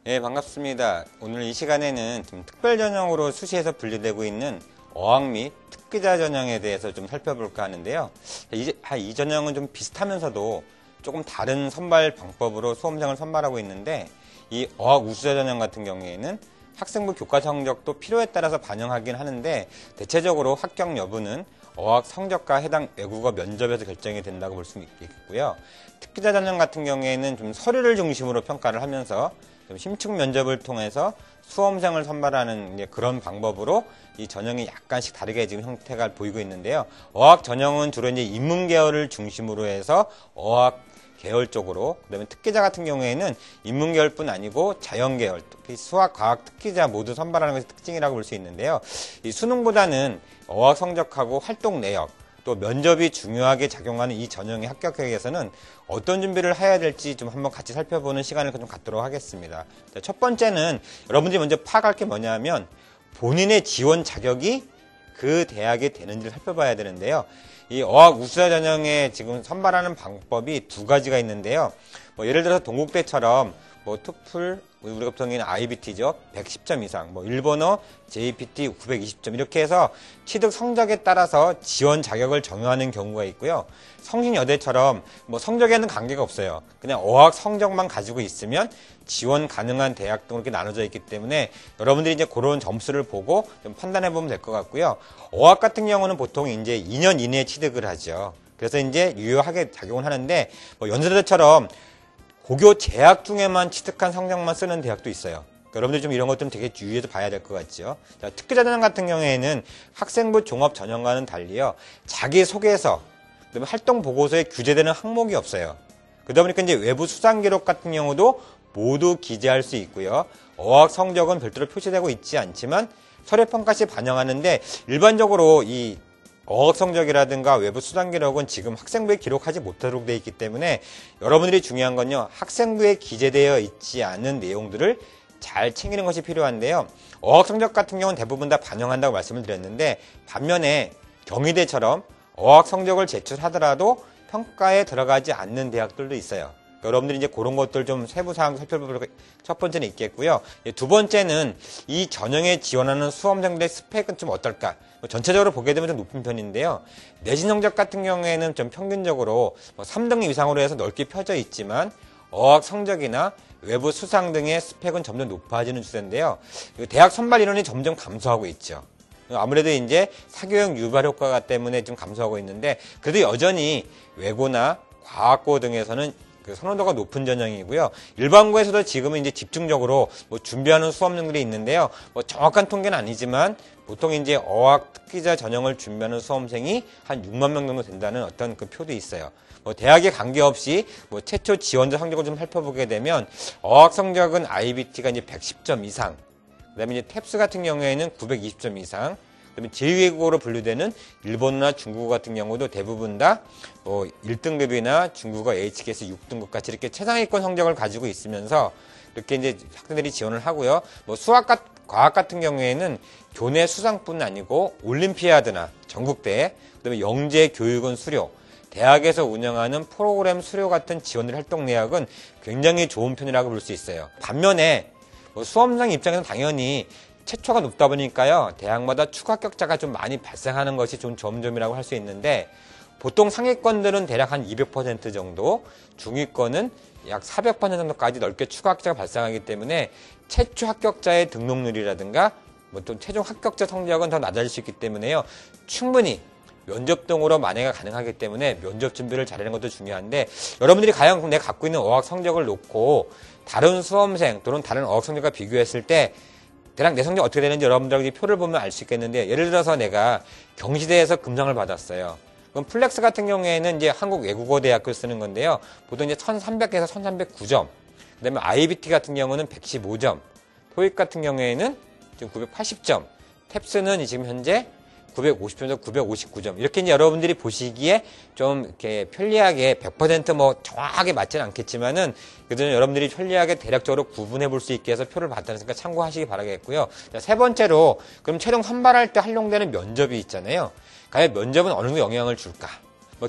네, 반갑습니다. 오늘 이 시간에는 좀 특별 전형으로 수시에서 분류되고 있는 어학 및 특기자 전형에 대해서 좀 살펴볼까 하는데요. 이 전형은 좀 비슷하면서도 조금 다른 선발 방법으로 수험생을 선발하고 있는데, 이 어학 우수자 전형 같은 경우에는 학생부 교과 성적도 필요에 따라서 반영하긴 하는데, 대체적으로 합격 여부는 어학 성적과 해당 외국어 면접에서 결정이 된다고 볼 수 있겠고요. 특기자 전형 같은 경우에는 좀 서류를 중심으로 평가를 하면서 좀 심층 면접을 통해서 수험생을 선발하는 그런 방법으로 이 전형이 약간씩 다르게 지금 형태가 보이고 있는데요. 어학 전형은 주로 이제 인문 계열을 중심으로 해서 어학 계열 쪽으로, 그다음에 특기자 같은 경우에는 인문 계열뿐 아니고 자연 계열, 특히 수학, 과학 특기자 모두 선발하는 것이 특징이라고 볼 수 있는데요. 이 수능보다는 어학 성적하고 활동 내역, 또 면접이 중요하게 작용하는 이 전형의 합격하기 위해서는 어떤 준비를 해야 될지 좀 한번 같이 살펴보는 시간을 좀 갖도록 하겠습니다. 첫 번째는 여러분들이 먼저 파악할 게 뭐냐면 본인의 지원 자격이 그 대학에 되는지를 살펴봐야 되는데요. 이 어학 우수자 전형에 지금 선발하는 방법이 두 가지가 있는데요. 예를 들어서 동국대처럼 토플, 우리가 보통 IBT죠. 110점 이상, 일본어, JPT 920점 이렇게 해서 취득 성적에 따라서 지원 자격을 정하는 경우가 있고요. 성신여대처럼 성적에는 관계가 없어요. 그냥 어학 성적만 가지고 있으면 지원 가능한 대학 등 이렇게 나눠져 있기 때문에 여러분들이 이제 그런 점수를 보고 좀 판단해 보면 될 것 같고요. 어학 같은 경우는 보통 이제 2년 이내에 취득을 하죠. 그래서 이제 유효하게 작용을 하는데 연세대처럼 고교 재학 중에만 취득한 성적만 쓰는 대학도 있어요. 그러니까 여러분들 좀 이런 것들은 되게 주의해서 봐야 될 것 같죠. 자, 특기자 전형 같은 경우에는 학생부 종합 전형과는 달리요. 자기소개서, 그다음에 활동 보고서에 규제되는 항목이 없어요. 그러다 보니까 이제 외부 수상 기록 같은 경우도 모두 기재할 수 있고요. 어학 성적은 별도로 표시되고 있지 않지만 서류평가시 반영하는데 일반적으로 이 어학 성적이라든가 외부 수상 기록은 지금 학생부에 기록하지 못하도록 되어 있기 때문에 여러분들이 중요한 건요. 학생부에 기재되어 있지 않은 내용들을 잘 챙기는 것이 필요한데요. 어학 성적 같은 경우는 대부분 다 반영한다고 말씀을 드렸는데 반면에 경희대처럼 어학 성적을 제출하더라도 평가에 들어가지 않는 대학들도 있어요. 여러분들이 이제 그런 것들 좀 세부사항 살펴볼 첫 번째는 있겠고요. 두 번째는 이 전형에 지원하는 수험생들의 스펙은 좀 어떨까? 전체적으로 보게 되면 좀 높은 편인데요. 내신 성적 같은 경우에는 좀 평균적으로 3등 이상으로 해서 넓게 펴져 있지만 어학 성적이나 외부 수상 등의 스펙은 점점 높아지는 추세인데요. 대학 선발 인원이 점점 감소하고 있죠. 아무래도 이제 사교육 유발 효과가 때문에 좀 감소하고 있는데 그래도 여전히 외고나 과학고 등에서는 그 선호도가 높은 전형이고요. 일반고에서도 지금은 이제 집중적으로 준비하는 수험생들이 있는데요. 정확한 통계는 아니지만 보통 이제 어학 특기자 전형을 준비하는 수험생이 한 6만 명 정도 된다는 어떤 그 표도 있어요. 대학에 관계없이 최초 지원자 성적을 좀 살펴보게 되면 어학 성적은 IBT가 이제 110점 이상, 그다음에 이제 탭스 같은 경우에는 920점 이상, 그다음에 제2외국어로 분류되는 일본어나 중국어 같은 경우도 대부분 다 1등급이나 중국어 HKS 6등급 같이 이렇게 최상위권 성적을 가지고 있으면서 이렇게 이제 학생들이 지원을 하고요. 수학, 과학 같은 경우에는 교내 수상뿐 아니고 올림피아드나 전국대회, 그다음에 영재 교육원 수료, 대학에서 운영하는 프로그램 수료 같은 지원들 활동 내역은 굉장히 좋은 편이라고 볼 수 있어요. 반면에 수험생 입장에서는 당연히 최초가 높다 보니까요. 대학마다 추가 합격자가 좀 많이 발생하는 것이 좀 점점이라고 할 수 있는데 보통 상위권들은 대략 한 200% 정도, 중위권은 약 400% 정도까지 넓게 추가 합격자가 발생하기 때문에 최초 합격자의 등록률이라든가 또 최종 합격자 성적은 더 낮아질 수 있기 때문에요. 충분히 면접 등으로 만회가 가능하기 때문에 면접 준비를 잘하는 것도 중요한데 여러분들이 과연 내가 갖고 있는 어학 성적을 놓고 다른 수험생 또는 다른 어학 성적과 비교했을 때 대략 내 성적 어떻게 되는지 여러분들하고 표를 보면 알 수 있겠는데 예를 들어서 내가 경시대에서 금상을 받았어요. 그럼 플렉스 같은 경우에는 이제 한국외국어대학교를 쓰는 건데요. 보통 이제 1300에서 1309점. 그 다음에 IBT 같은 경우는 115점. 토익 같은 경우에는 지금 980점. 탭스는 지금 현재 950점에서 959점. 이렇게 이제 여러분들이 보시기에 좀 이렇게 편리하게 100% 정확하게 맞지는 않겠지만은 그래도 여러분들이 편리하게 대략적으로 구분해 볼 수 있게 해서 표를 받았으니까 참고하시기 바라겠고요. 자, 세 번째로 그럼 최종 선발할 때 활용되는 면접이 있잖아요. 과연 면접은 어느 정도 영향을 줄까?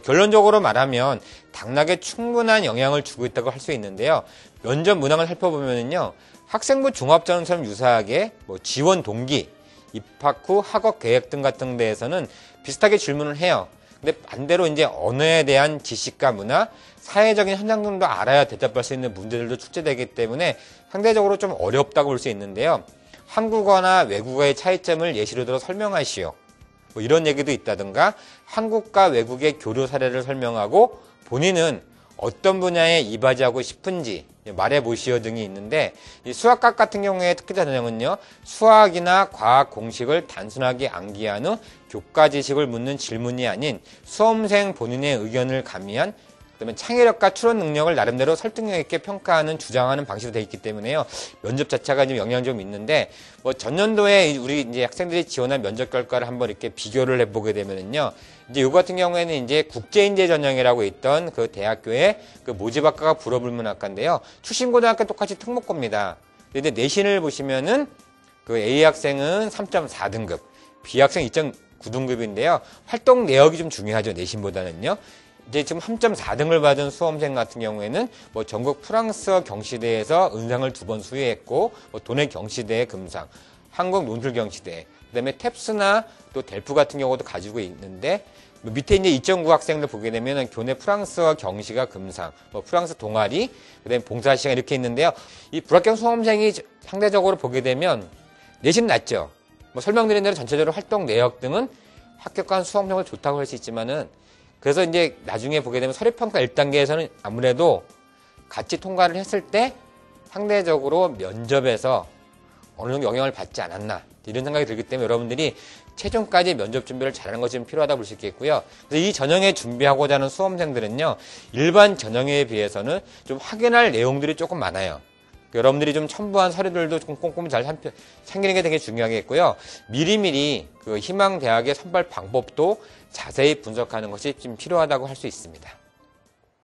결론적으로 말하면 당락에 충분한 영향을 주고 있다고 할 수 있는데요. 면접 문항을 살펴보면요. 학생부 종합전형처럼 유사하게 뭐 지원 동기, 입학 후 학업 계획 등 같은 데에서는 비슷하게 질문을 해요. 근데 반대로 이제 언어에 대한 지식과 문화, 사회적인 현상 등도 알아야 대답할 수 있는 문제들도 출제되기 때문에 상대적으로 좀 어렵다고 볼 수 있는데요. 한국어나 외국어의 차이점을 예시로 들어 설명하시오. 뭐 이런 얘기도 있다든가 한국과 외국의 교류 사례를 설명하고 본인은 어떤 분야에 이바지하고 싶은지 말해보시오 등이 있는데 이 수학학 같은 경우에 특기자 전형은요. 수학이나 과학 공식을 단순하게 암기한 후 교과 지식을 묻는 질문이 아닌 수험생 본인의 의견을 가미한 그다음에 창의력과 추론 능력을 나름대로 설득력 있게 평가하는 주장하는 방식으로 되어 있기 때문에요. 면접 자체가 좀 영향이 좀 있는데 뭐 전년도에 우리 이제 학생들이 지원한 면접 결과를 한번 이렇게 비교를 해보게 되면은요. 이제 요 같은 경우에는 이제 국제인재 전형이라고 있던 그 대학교의 그 모집학과가 불어불문학과인데요. 출신고등학교 똑같이 특목고입니다. 근데 내신을 보시면은 그 A 학생은 3.4등급, B 학생 2.9등급인데요. 활동 내역이 좀 중요하죠. 내신보다는요. 이제 지금 3.4등을 받은 수험생 같은 경우에는 뭐 전국 프랑스어 경시대에서 은상을 2번 수여했고 뭐 도내 경시대에 금상, 한국 논술 경시대, 그다음에 탭스나 또 델프 같은 경우도 가지고 있는데 뭐 밑에 이제 2.9 학생들 보게 되면은 교내 프랑스어 경시가 금상, 뭐 프랑스 동아리, 그다음에 봉사 시간 이렇게 있는데요. 이 불합격 수험생이 상대적으로 보게 되면 내신 낮죠. 뭐 설명드린 대로 전체적으로 활동 내역 등은 합격한 수험생을 좋다고 할 수 있지만은 그래서 이제 나중에 보게 되면 서류평가 1단계에서는 아무래도 같이 통과를 했을 때 상대적으로 면접에서 어느 정도 영향을 받지 않았나 이런 생각이 들기 때문에 여러분들이 최종까지 면접 준비를 잘하는 것이 좀 필요하다고 볼 수 있겠고요. 그래서 이 전형에 준비하고자 하는 수험생들은요. 일반 전형에 비해서는 좀 확인할 내용들이 조금 많아요. 여러분들이 좀 첨부한 서류들도 좀 꼼꼼히 잘 챙기는 게 되게 중요하겠고요. 미리미리 그 희망 대학의 선발 방법도 자세히 분석하는 것이 좀 필요하다고 할 수 있습니다.